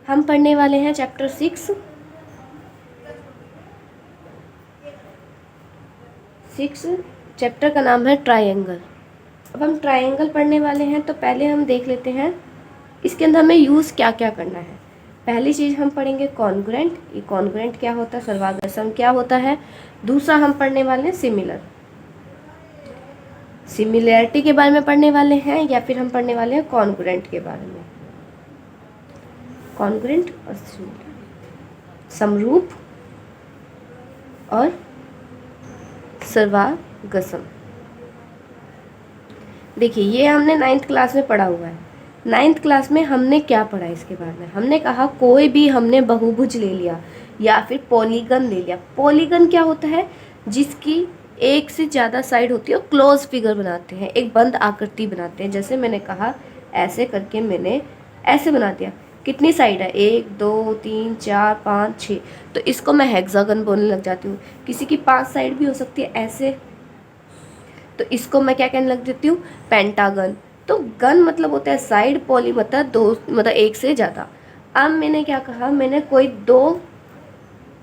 हम पढ़ने वाले हैं चैप्टर 6। चैप्टर का नाम है ट्रायंगल। अब हम ट्रायंगल पढ़ने वाले हैं, तो पहले हम देख लेते हैं इसके अंदर हमें यूज़ क्या क्या करना है। पहली चीज़ हम पढ़ेंगे कॉन्ग्रुएंट। ये कॉन्ग्रुएंट क्या होता है, सर्वागसम क्या होता है। दूसरा हम पढ़ने वाले हैं सिमिलर, सिमिलैरिटी के बारे में पढ़ने वाले हैं, या फिर हम पढ़ने वाले हैं कॉन्ग्रुएंट के बारे में। कॉन्ग्रुएंट और सिमिलर, समरूप और सर्वागसम। देखिए ये हमने 9th क्लास में पढ़ा हुआ है। 9th क्लास में हमने क्या पढ़ा इसके बारे में, हमने कहा कोई भी हमने बहुभुज ले लिया या फिर पॉलीगन ले लिया। पॉलीगन क्या होता है, जिसकी एक से ज़्यादा साइड होती है और क्लोज फिगर बनाते हैं, एक बंद आकृति बनाते हैं। जैसे मैंने कहा ऐसे करके मैंने ऐसे बना दिया। कितनी साइड है, 1 2 3 4 5 6, तो इसको मैं हेक्सागन बोलने लग जाती हूँ। किसी की 5 साइड भी हो सकती है ऐसे, तो इसको मैं क्या कहने लग जाती हूँ, पेंटागन। तो गन मतलब होता है साइड, पॉली मतलब दो, मतलब एक से ज़्यादा। अब मैंने क्या कहा, मैंने कोई 2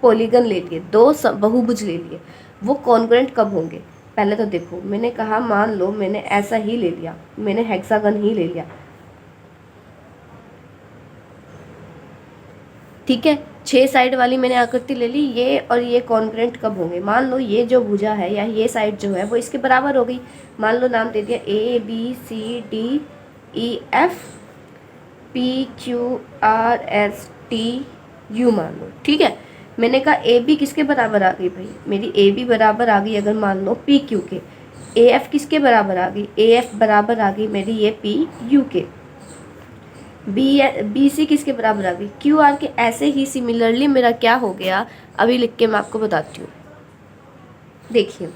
पॉलीगन ले लिए, 2 बहुभुज ले लिए। वो कॉन्ग्रुएंट कब होंगे, पहले तो देखो मैंने कहा मान लो मैंने ऐसा ही ले लिया, मैंने हेक्सागन ही ले लिया, ठीक है। 6 साइड वाली मैंने आकृति ले ली, ये और ये कॉन्ग्रुएंट कब होंगे, मान लो ये जो भुजा है या ये साइड जो है वो इसके बराबर हो गई। मान लो नाम दे दिया ABCDEF PQRSTU, मान लो, ठीक है। मैंने कहा AB किसके बराबर आ गई भाई, मेरी AB बराबर आ गई अगर मान लो PQ के। AF किसके बराबर आ गई, AF बराबर आ गई मेरी ये PU के। BC किसके बराबर आ गई, QR के। ऐसे ही सिमिलरली मेरा क्या हो गया, अभी लिख के मैं आपको बताती हूँ। देखिए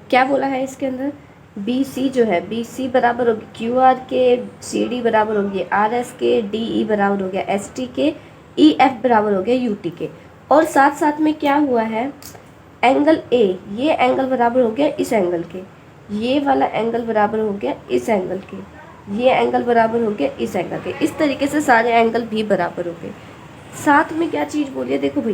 क्या बोला है इसके अंदर, BC जो है BC बराबर होगी QR के, CD बराबर होगी RS के, DE बराबर हो गया ST के, EF बराबर हो गया UT के। और साथ साथ में क्या हुआ है, एंगल A, ये एंगल बराबर हो गया इस एंगल के, ये वाला एंगल बराबर हो गया इस एंगल के, ये एंगल बराबर हो गया इस एंगल के। इस तरीके से सारे एंगल भी बराबर हो गए। साथ में क्या चीज़ बोलिए, देखो भाई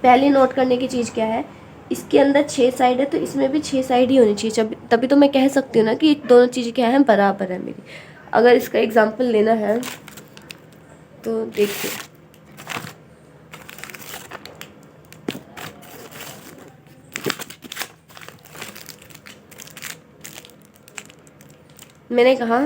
पहले नोट करने की चीज़ क्या है, इसके अंदर 6 साइड है तो इसमें भी 6 साइड ही होनी चाहिए, तभी तो मैं कह सकती हूँ ना कि दोनों चीज़ें क्या है, बराबर है मेरी। अगर इसका एग्जाम्पल लेना है तो देखिए मैंने कहा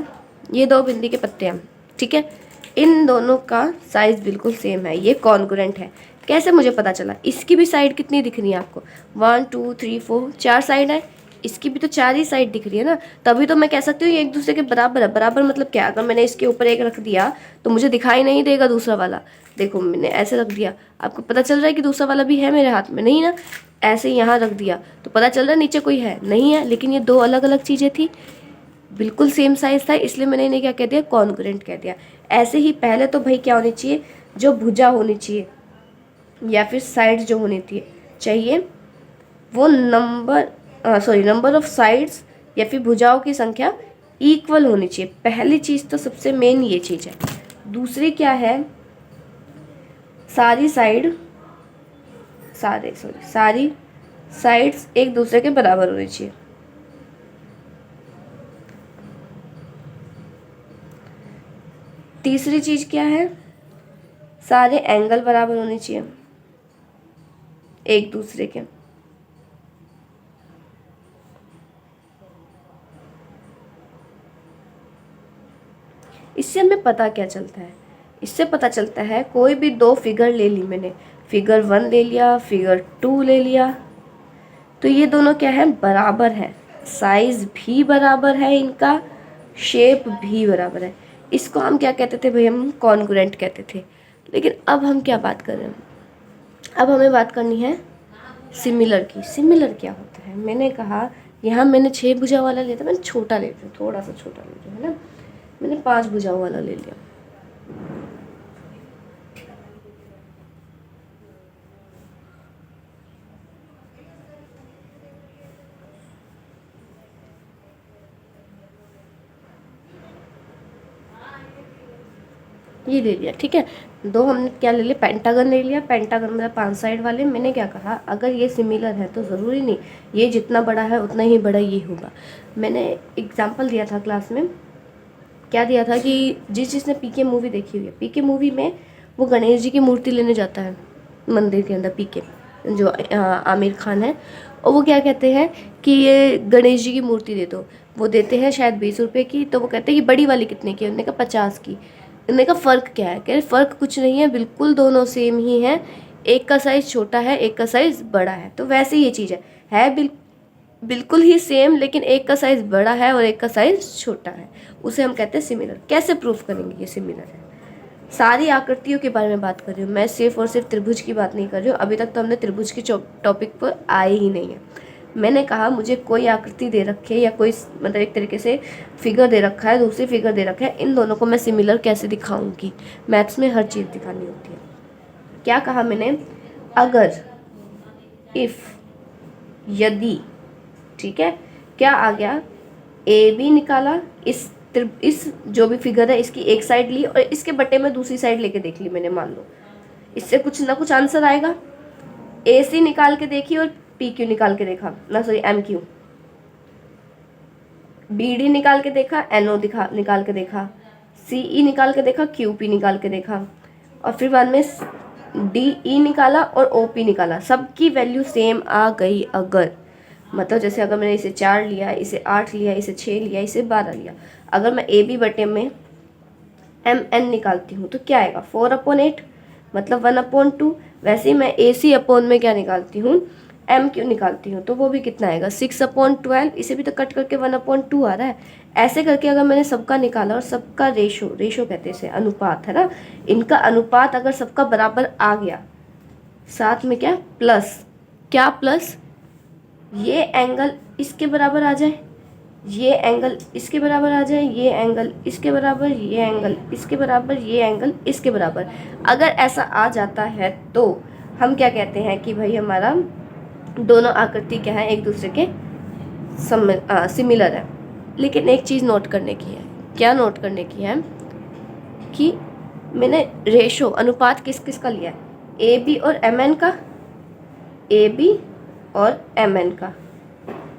ये 2 भिंडी के पत्ते हैं, ठीक है, इन दोनों का साइज बिल्कुल सेम है, ये कॉन्ग्रुएंट है। कैसे मुझे पता चला, इसकी भी साइड कितनी दिख रही है आपको, 1 2 3 4, 4 साइड है, इसकी भी तो 4 ही साइड दिख रही है ना, तभी तो मैं कह सकती हूँ ये एक दूसरे के बराबर है। बराबर मतलब क्या, अगर मैंने इसके ऊपर एक रख दिया तो मुझे दिखाई नहीं देगा दूसरा वाला। देखो मैंने ऐसे रख दिया, आपको पता चल रहा है कि दूसरा वाला भी है मेरे हाथ में, नहीं ना। ऐसे यहाँ रख दिया तो पता चल रहा है नीचे कोई है नहीं है, लेकिन ये 2 अलग अलग चीज़ें थी, बिल्कुल सेम साइज था, इसलिए मैंने इन्हें क्या कह दिया, कॉन्ग्रुएंट कह दिया। ऐसे ही पहले तो भाई क्या होनी चाहिए, जो भुजा होनी चाहिए या फिर साइड जो होनी चाहिए वो नंबर ऑफ साइड्स या फिर भुजाओं की संख्या इक्वल होनी चाहिए। पहली चीज़ तो सबसे मेन ये चीज़ है। दूसरी क्या है, सारी साइड्स एक दूसरे के बराबर होनी चाहिए। तीसरी चीज़ क्या है, सारे एंगल बराबर होने चाहिए एक दूसरे के। इससे हमें पता क्या चलता है, इससे पता चलता है कोई भी 2 फिगर ले ली मैंने, फिगर 1 ले लिया, फिगर 2 ले लिया, तो ये दोनों क्या है, बराबर है, साइज भी बराबर है इनका, शेप भी बराबर है। इसको हम क्या कहते थे भाई, हम कॉन्ग्रुएंट कहते थे। लेकिन अब हम क्या बात कर रहे हैं, अब हमें बात करनी है सिमिलर की। सिमिलर क्या होता है, मैंने कहा यहाँ मैंने 6 भुजा वाला लिया था, मैंने छोटा ले लिया, थोड़ा सा छोटा ले लिया है ना, मैंने 5 भुजाओं वाला ले लिया। ये ले लिया, ठीक है। दो हमने क्या ले लिया, पेंटागन ले लिया। पेंटागन मतलब 5 साइड वाले। मैंने क्या कहा, अगर ये सिमिलर है तो ज़रूरी नहीं ये जितना बड़ा है उतना ही बड़ा ये होगा। मैंने एग्जाम्पल दिया था क्लास में, क्या दिया था कि जिसने पीके मूवी देखी हुई है, पीके मूवी में वो गणेश जी की मूर्ति लेने जाता है मंदिर के अंदर, पीके जो आमिर खान है, और वो क्या कहते हैं कि ये गणेश जी की मूर्ति दे दो। वो देते हैं शायद 20 रुपये की, तो वो कहते हैं कि बड़ी वाली कितने की है, उन्होंने कहा 50 की। उन्होंने कहा फ़र्क क्या है, कह रहे फ़र्क कुछ नहीं है, बिल्कुल दोनों सेम ही है, एक का साइज़ छोटा है एक का साइज़ बड़ा है। तो वैसे ये चीज़ है बिल्कुल ही सेम, लेकिन एक का साइज़ बड़ा है और एक का साइज़ छोटा है, उसे हम कहते हैं सिमिलर। कैसे प्रूफ करेंगे ये सिमिलर है? सारी आकृतियों के बारे में बात कर रही हूँ मैं, सिर्फ और सिर्फ त्रिभुज की बात नहीं कर रही हूँ। अभी तक तो हमने त्रिभुज के टॉपिक पर आए ही नहीं है। मैंने कहा मुझे कोई आकृति दे रखी है या कोई मतलब एक तरीके से फिगर दे रखा है, दूसरी फिगर दे रखा है, इन दोनों को मैं सिमिलर कैसे दिखाऊंगी? मैथ्स में हर चीज़ दिखानी होती है। क्या कहा मैंने, अगर, इफ़, यदि, ठीक है। क्या आ गया, ए बी निकाला, इस जो भी फिगर है इसकी एक साइड ली और इसके बटे में दूसरी साइड लेके देख ली मैंने, मान लो इससे कुछ ना कुछ आंसर आएगा। ए सी निकाल के देखी और पी क्यू निकाल के देखा, ना sorry M Q, B D निकाल के देखा, एन ओ निकाल के देखा, सी ई निकाल के देखा, क्यू पी निकाल के देखा, और फिर बाद में डी ई निकाला और ओ पी निकाला, सबकी वैल्यू सेम आ गई। अगर मतलब जैसे अगर मैंने इसे 4 लिया, इसे 8 लिया, इसे 6 लिया, इसे 12 लिया, अगर मैं ए बी बटे में एम एन निकालती हूँ तो क्या आएगा, 4/8 मतलब 1/2। वैसे ही मैं ए सी अपॉन में क्या निकालती हूँ, एम क्यू निकालती हूँ, तो वो भी कितना आएगा, 6/12। इसे भी तो कट करके 1/2 आ रहा है। ऐसे करके अगर मैंने सबका निकाला और सबका रेशो कहते हैं इसे, अनुपात है ना, इनका अनुपात अगर सबका बराबर आ गया, साथ में क्या प्लस, क्या प्लस, ये एंगल इसके बराबर आ जाए, ये एंगल इसके बराबर आ जाए, ये एंगल इसके बराबर, ये एंगल इसके बराबर, ये एंगल इसके बराबर, अगर ऐसा आ जाता है तो हम क्या कहते हैं कि भाई हमारा दोनों आकृति क्या है, एक दूसरे के सिमिलर है। लेकिन एक चीज़ नोट करने की है, क्या नोट करने की है कि मैंने रेशो अनुपात किस किस का लिया है, ए बी और एम एन का, ए बी और एम एन का,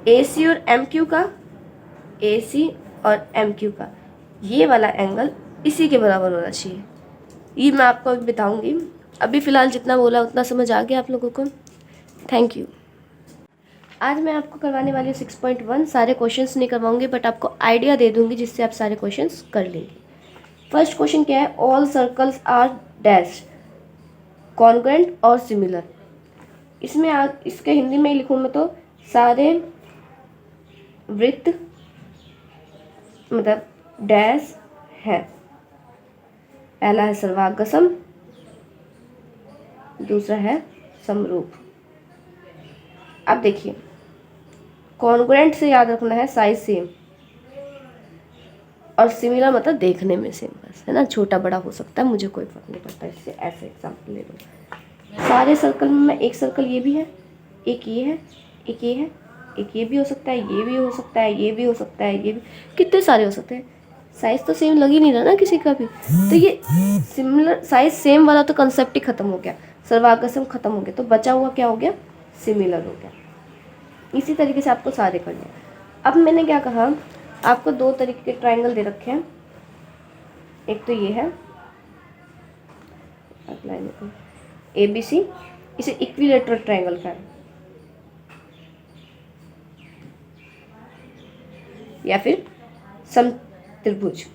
ए सी और एम क्यू का, ए सी और एम क्यू का, ये वाला एंगल इसी के बराबर होना चाहिए। ये मैं आपको अभी बताऊंगी। अभी फ़िलहाल जितना बोला उतना समझ आ गया आप लोगों को? Thank you. आज मैं आपको करवाने वाली हूँ 6.1। सारे क्वेश्चंस नहीं करवाऊंगी बट आपको आइडिया दे दूंगी जिससे आप सारे क्वेश्चंस कर लेंगे। फर्स्ट क्वेश्चन क्या है, all circles are dash congruent और सिमिलर। इसमें इसके हिंदी में लिखूँ मैं तो सारे वृत्त मतलब डैश है। पहला है सर्वागसम, दूसरा है समरूप। अब देखिए, कॉन्ग्रुएंट से याद रखना है साइज सेम, और सिमिलर मतलब देखने में सेम बस, है ना, छोटा बड़ा हो सकता है, मुझे कोई फर्क नहीं पड़ता। इससे ऐसे एग्जाम्पल ले लो, सारे सर्कल में मैं एक सर्कल ये भी है, एक ये है, एक ये है, एक ये भी हो सकता है, ये भी हो सकता है, ये भी हो सकता है, ये भी, कितने सारे हो सकते हैं। साइज तो सेम लग ही नहीं रहा ना किसी का भी, तो ये सिमिलर साइज सेम वाला तो कंसेप्ट ही खत्म हो गया, सर्वागसम खत्म हो गया, तो बचा हुआ क्या हो गया, सिमिलर हो गया। इसी तरीके से आपको सारे करने हैं। अब मैंने क्या कहा, आपको दो तरीके के ट्रायंगल दे रखे हैं। एक तो ये है ए बी सी, इसे इक्विलेटरल ट्रायंगल का है, या फिर समत्रिभुज,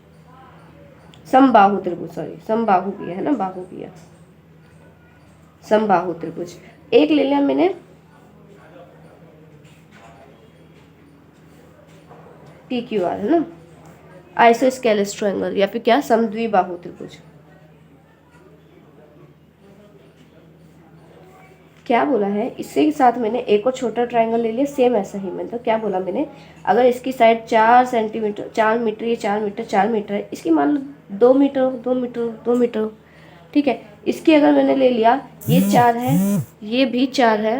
समबाहु त्रिभुज, सॉरी समबाहु भी है ना, बाहु भी है, समबाहु त्रिभुज। एक ले लिया मैंने पी क्यू आर, है ना, आइसोस्केलेस ट्रायंगल, या फिर क्या, समद्विबाहु त्रिभुज। क्या बोला है, इसके साथ मैंने एक और छोटा ट्रायंगल ले लिया, सेम ऐसा ही। मतलब क्या बोला मैंने, अगर इसकी साइड 4 सेंटीमीटर, 4 मीटर, ये 4 मीटर, 4 मीटर है, इसकी मान लो 2 मीटर, 2 मीटर, 2 मीटर, ठीक है। इसकी अगर मैंने ले लिया, ये 4 है, ये भी 4 है,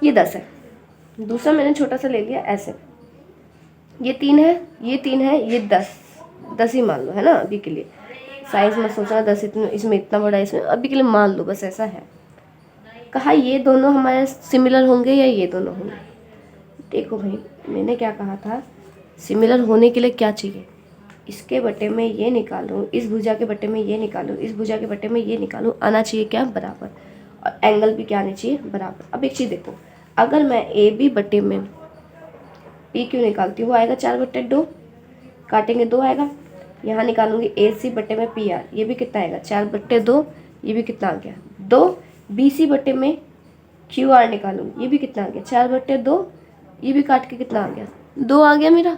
ये 10 है। दूसरा मैंने छोटा सा ले लिया ऐसे, ये 3 है, ये 3 है, ये 10 ही मान लो, है ना अभी के लिए। साइज मत सोचना 10 इसमें इतना बड़ा, इसमें अभी के लिए मान लो बस ऐसा है। कहा ये दोनों हमारे सिमिलर होंगे या ये दोनों होंगे। देखो भाई मैंने क्या कहा था, सिमिलर होने के लिए क्या चाहिए, इसके बटे में ये निकालूं, इस भुजा के बटे में ये निकालूं, इस भुजा के बटे में ये निकालूं, आना चाहिए क्या, बराबर, और एंगल भी क्या आने चाहिए, बराबर। अब एक चीज़ देखो, अगर मैं ए बी बटे में पी क्यू निकालती हूँ, वो आएगा 4/2, काटेंगे 2 आएगा। यहाँ निकालूंगी ए सी बटे में पी आर, ये भी कितना आएगा 4/2, ये भी कितना आ गया 2। बी सी बटे में क्यू आर निकालूंगी, ये भी कितना आ गया 4/2, ये भी काट के कितना आ गया 2 आ गया मेरा।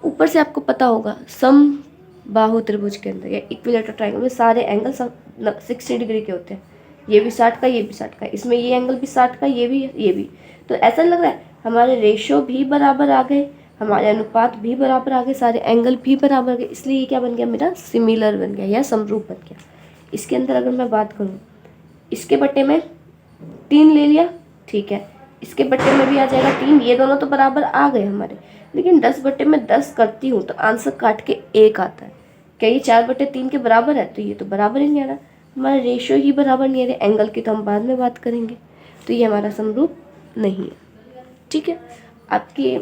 ऊपर से आपको पता होगा सम बाहु त्रिभुज के अंदर या इक्विलेटरल ट्रायंगल में सारे एंगल 60 डिग्री के होते हैं, ये भी 60 का, ये भी 60 का, इसमें ये एंगल भी 60 का, ये भी। तो ऐसा लग रहा है हमारे रेशो भी बराबर आ गए, हमारे अनुपात भी बराबर आ गए, सारे एंगल भी बराबर आ गए, इसलिए ये क्या बन गया मेरा, सिमिलर बन गया या समरूप बन गया। इसके अंदर अगर मैं बात करूँ, इसके बटे में 3 ले लिया, ठीक है, इसके बटे में भी आ जाएगा 3, ये दोनों तो बराबर आ गए हमारे। लेकिन 10/10 करती हूँ तो आंसर काट के 1 आता है। क्या ये 4/3 के बराबर है, तो ये तो बराबर ही नहीं आ रहा, हमारा रेशियो ही बराबर नहीं आ रहा। एंगल की तो हम बाद में बात करेंगे, तो ये हमारा समरूप नहीं है। ठीक है, आपकी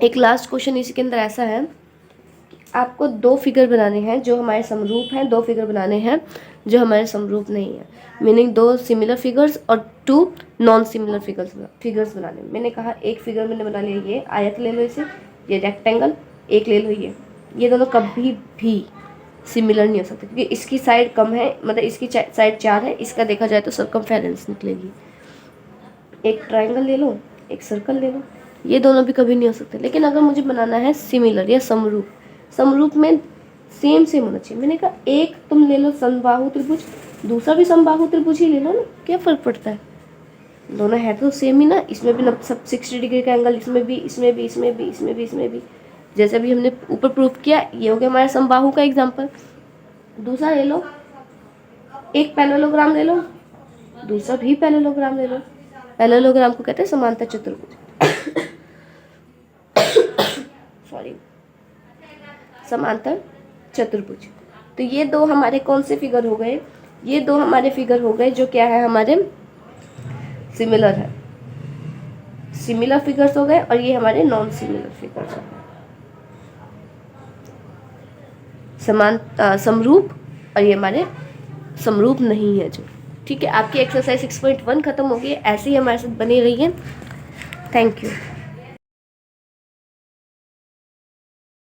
एक लास्ट क्वेश्चन इसी के अंदर ऐसा है कि आपको 2 फिगर बनाने हैं जो हमारे समरूप हैं, 2 फिगर बनाने हैं जो हमारे समरूप नहीं है, मीनिंग 2 सिमिलर फिगर्स और 2 नॉन सिमिलर फिगर्स बनाने। मैंने कहा एक फिगर मैंने बना लिया, ये आयत ले लो, इसे, ये रेक्टेंगल, एक ले लो ये दोनों कभी भी सिमिलर नहीं हो सकते क्योंकि इसकी साइड कम है, मतलब इसकी साइड 4 है, इसका देखा जाए तो सर्कमफेरेंस निकलेगी। एक ट्रायंगल ले लो, एक सर्कल ले लो, ये दोनों भी कभी नहीं हो सकते। लेकिन अगर मुझे बनाना है सिमिलर या समरूप, समरूप में सेम होना चाहिए। मैंने कहा एक तुम ले लो समबाहु त्रिभुज, दूसरा भी समबाहु त्रिभुज ही ले लो ना, क्या फ़र्क पड़ता है, दोनों है तो सेम ही ना। इसमें भी सब 60 डिग्री का एंगल, इसमें भी, जैसे भी हमने ऊपर प्रूफ किया, ये हो गया हमारा समबाहु का एग्जाम्पल। दूसरा ले लो, एक पैरेललोग्राम ले लो, दूसरा भी पैरेललोग्राम ले लो। पैरेललोग्राम को कहते हैं समांतर चतुर्भुज सॉरी, समांतर चतुर्भुज। तो ये 2 हमारे कौन से फिगर हो गए, ये 2 हमारे फिगर हो गए जो क्या है, हमारे सिमिलर है, सिमिलर फिगर्स हो गए, और ये हमारे नॉन सिमिलर फिगर्स हो गए, समरूप, और ये हमारे समरूप नहीं है जो। ठीक है, आपकी एक्सरसाइज 6.1 खत्म हो गई। ऐसे ही हमारे साथ बनी रही है। Thank you.